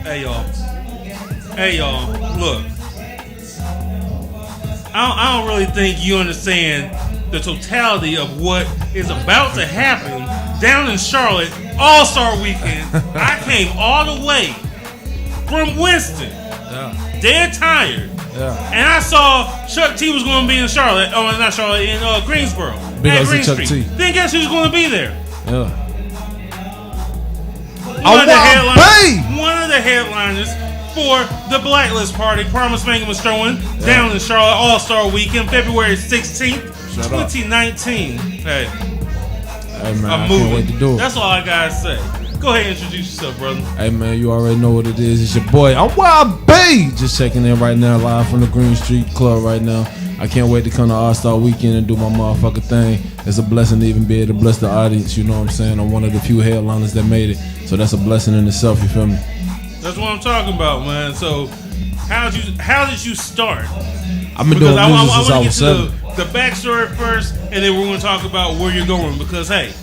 Hey y'all, look. I don't really think you understand the totality of what is about to happen down in Charlotte All-Star Weekend. I came all the way from Winston, dead tired, and I saw Chuck T was going to be in Charlotte. Oh, not Charlotte, in Greensboro. Big at ups Green to Chuck Street. T. Then guess who's going to be there? Yeah. One of the headliners for the Blacklist Party Promise Bank was throwing down in Charlotte All-Star Weekend, February 16th, 2019. Hey man, I'm I moving. can't wait to do it. That's all I gotta say. Go ahead and introduce yourself, brother. Hey man, you already know what it is. It's your boy, I'm Wild B. Just checking in right now, live from the Green Street Club right now. I can't wait to come to All-Star Weekend and do my motherfucking thing. It's a blessing to even be able to bless the audience, you know what I'm saying? I'm one of the few headliners that made it. So that's a blessing in itself, you feel me? That's what I'm talking about, man. So how did you start? I've been doing music since I was 7. The backstory first, and then we're going to talk about where you're going. Because, hey,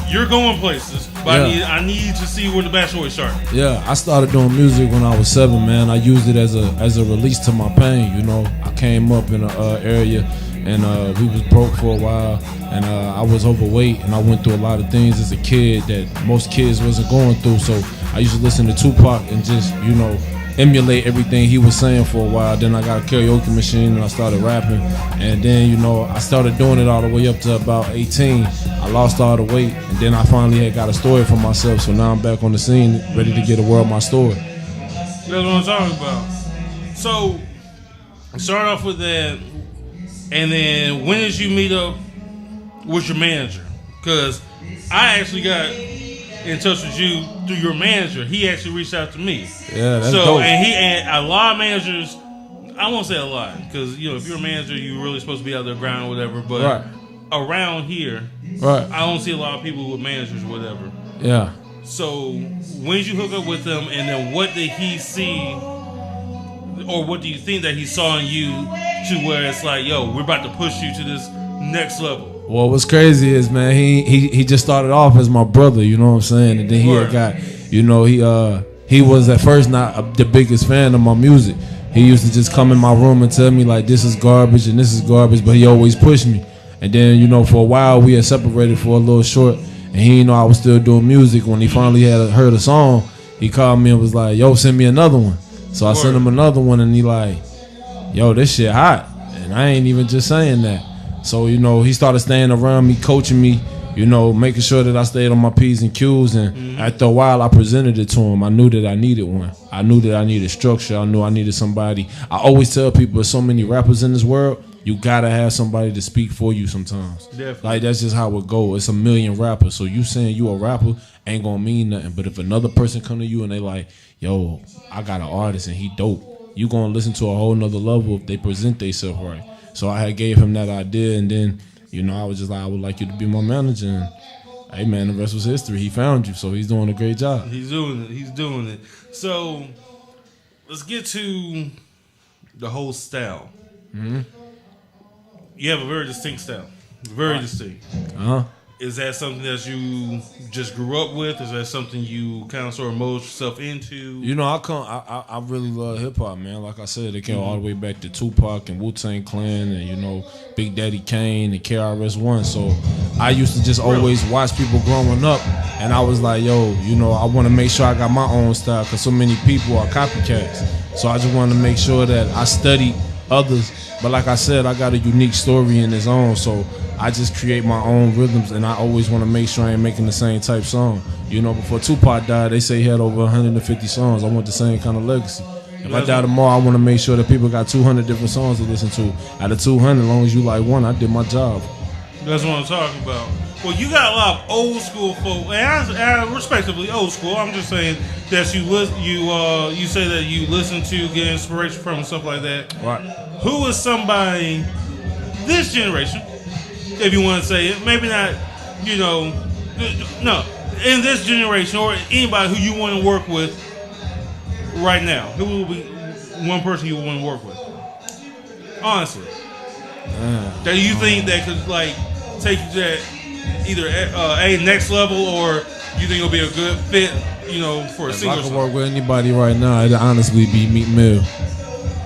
you're going places, but I need to see where the backstory started. Yeah, I started doing music when I was 7, man. I used it as a release to my pain, you know. I came up in an area, and we was broke for a while, and I was overweight, and I went through a lot of things as a kid that most kids wasn't going through. So I used to listen to Tupac and just, you know, emulate everything he was saying for a while. Then I got a karaoke machine and I started rapping, and then, you know, I started doing it all the way up to about 18. I lost all the weight, and then I finally had got a story for myself. So now I'm back on the scene, ready to get the world my story. That's what I'm talking about. So start off with that, and then when did you meet up with your manager? Because I actually got in touch with you through your manager. He actually reached out to me. Yeah, that's dope. And a lot of managers, I won't say a lot, because, you know, if you're a manager, you're really supposed to be out there grinding or whatever. But around here, I don't see a lot of people with managers or whatever. Yeah. So when did you hook up with him, and then what did he see, or what do you think that he saw in you to where it's like, yo, we're about to push you to this next level? Well, what's crazy is, man, he just started off as my brother, you know what I'm saying? And then he had got, you know, he was at first not the biggest fan of my music. He used to just come in my room and tell me, like, this is garbage and this is garbage, but he always pushed me. And then, you know, for a while we had separated for a little short, and he didn't know I was still doing music. When he finally had heard a song, he called me and was like, yo, send me another one. So I sent him another one, and he like, yo, this shit hot. And I ain't even just saying that. So, you know, he started staying around me, coaching me, you know, making sure that I stayed on my P's and Q's. And after a while, I presented it to him. I knew that I needed one. I knew that I needed structure. I knew I needed somebody. I always tell people, there's so many rappers in this world, you got to have somebody to speak for you sometimes. Definitely. Like, that's just how it goes. It's a million rappers. So you saying you a rapper ain't going to mean nothing. But if another person come to you and they like, yo, I got an artist and he dope, you going to listen to a whole nother level if they present themselves right. So I had gave him that idea, and then, you know, I was just like, I would like you to be my manager. And, hey, man, the rest was history. He found you, so he's doing a great job. He's doing it. So let's get to the whole style. Mm-hmm. You have a very distinct style. Very distinct. Uh-huh. Is that something that you just grew up with? Is that something you kind of sort of mold yourself into? You know, I really love hip hop, man. Like I said, it came all the way back to Tupac and Wu-Tang Clan, and, you know, Big Daddy Kane and KRS-One. So I used to just always watch people growing up, and I was like, yo, you know, I want to make sure I got my own style, because so many people are copycats. So I just wanted to make sure that I studied others. But like I said, I got a unique story in its own, so I just create my own rhythms, and I always want to make sure I ain't making the same type song. You know, before Tupac died, they say he had over 150 songs. I want the same kind of legacy. If I die tomorrow, I want to make sure that people got 200 different songs to listen to. Out of 200, as long as you like one, I did my job. That's what I'm talking about. Well, you got a lot of old school folk, and respectively old school. I'm just saying that you say that you listen to, get inspiration from, and stuff like that. Right. Who is somebody this generation, if you want to say it, maybe not, you know, no, in this generation, or anybody who you want to work with right now? Who will be one person you want to work with? Honestly, that you think that could like take you to that either a next level, or you think it'll be a good fit, you know, for a If single I could song? work with anybody right now, it'd honestly be Meek Mill.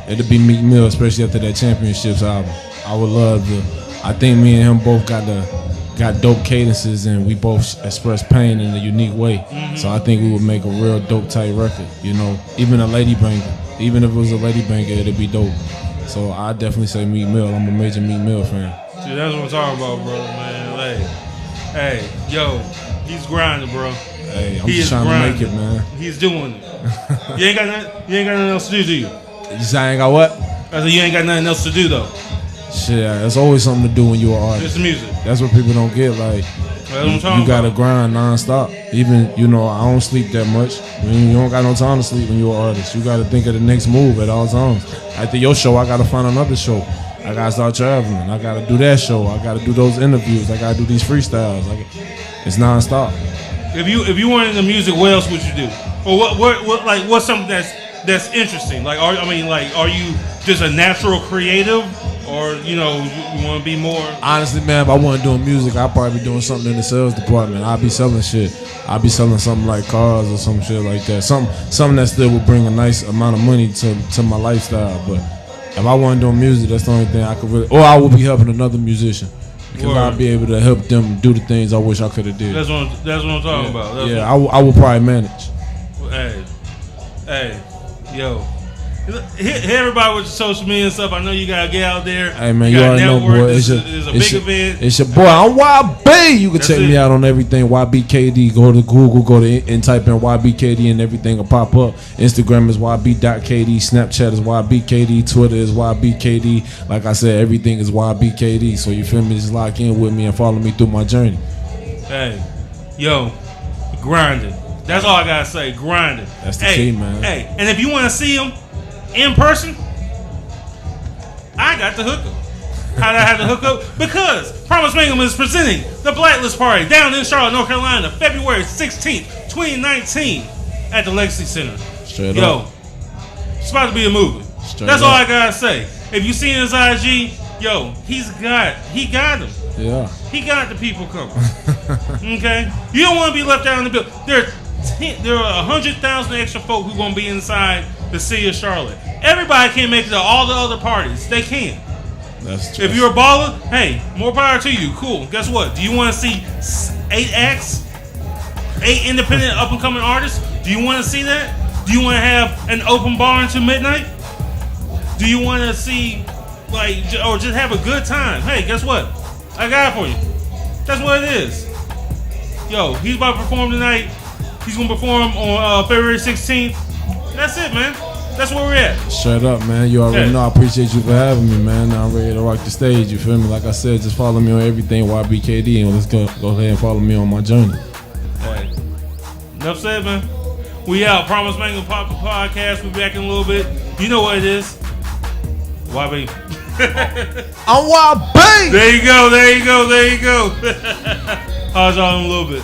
It'd be Meek Mill, especially after that Championships album. I would love to. I think me and him both got dope cadences, and we both express pain in a unique way. So I think we would make a real dope type record. You know, even a lady banger. Even if it was a lady banger, it'd be dope. So I definitely say Meek Mill. I'm a major Meek Mill fan. See, that's what I'm talking about, bro, man. Hey, yo, he's grinding, bro. Hey, I'm just trying to make it, man. He's doing it. You ain't got nothing else to do you? You say I ain't got what? I said you ain't got nothing else to do though. Shit, there's always something to do when you're an artist. It's music. That's what people don't get. Like, That's what I'm talking you gotta about. grind nonstop. Even, you know, I don't sleep that much. I mean, you don't got no time to sleep when you're an artist. You gotta think of the next move at all times. After your show, I gotta find another show. I gotta start traveling. I gotta do that show. I gotta do those interviews. I gotta do these freestyles. It's nonstop. If you weren't into music, what else would you do? Or what's something that's interesting? Like, are you just a natural creative, or you want to be more? Honestly, man, if I wasn't doing music, I'd probably be doing something in the sales department. I'd be selling shit. I'd be selling something like cars or some shit like that. Something that still would bring a nice amount of money to my lifestyle. But if I wasn't doing music, that's the only thing I could really. Or I would be helping another musician. Because I'd be able to help them do the things I wish I could have did. That's what I'm talking about. I would probably manage. Hey, yo. Hit everybody with your social media and stuff. I know you gotta get out there. Hey man, you already know, boy. It's a big event. It's your boy. I'm YB. You can check me out on everything. YBKD. Go to Google. And type in YBKD, and everything will pop up. Instagram is YB.KD. Snapchat is YBKD. Twitter is YBKD. Like I said, everything is YBKD. So you feel me? Just lock in with me and follow me through my journey. Hey, yo, grinding. That's all I gotta say. Grinding. That's the key, man. Hey, and if you want to see him in person, I got the hookup. How did I have the hookup? Because Promise Mangum is presenting the Blacklist Party down in Charlotte, North Carolina, February 16th, 2019 at the Legacy Center. Straight up. It's about to be a movie. That's all I gotta say. If you see his IG, yo, he got him. Yeah. He got the people coming. Okay? You don't want to be left out in the building. There are 100,000 extra folk who gonna be inside the city of Charlotte. Everybody can't make it to all the other parties. They can. That's true. If you're a baller, hey, more power to you. Cool. Guess what? Do you want to see 8 acts? 8 independent up and coming artists? Do you want to see that? Do you want to have an open bar until midnight? Do you want to see, or just have a good time? Hey, guess what? I got it for you. That's what it is. Yo, he's about to perform tonight. He's going to perform on February 16th. That's it, man. That's where we're at. Straight up, man. You already know. I appreciate you for having me, man. I'm ready to rock the stage. You feel me? Like I said, just follow me on everything YBKD, and let's go ahead and follow me on my journey. Hey. Enough said, man. We out. Promise Mangum Podcast. We'll be back in a little bit. You know what it is. YB. I'm YB. There you go. How's y'all in a little bit?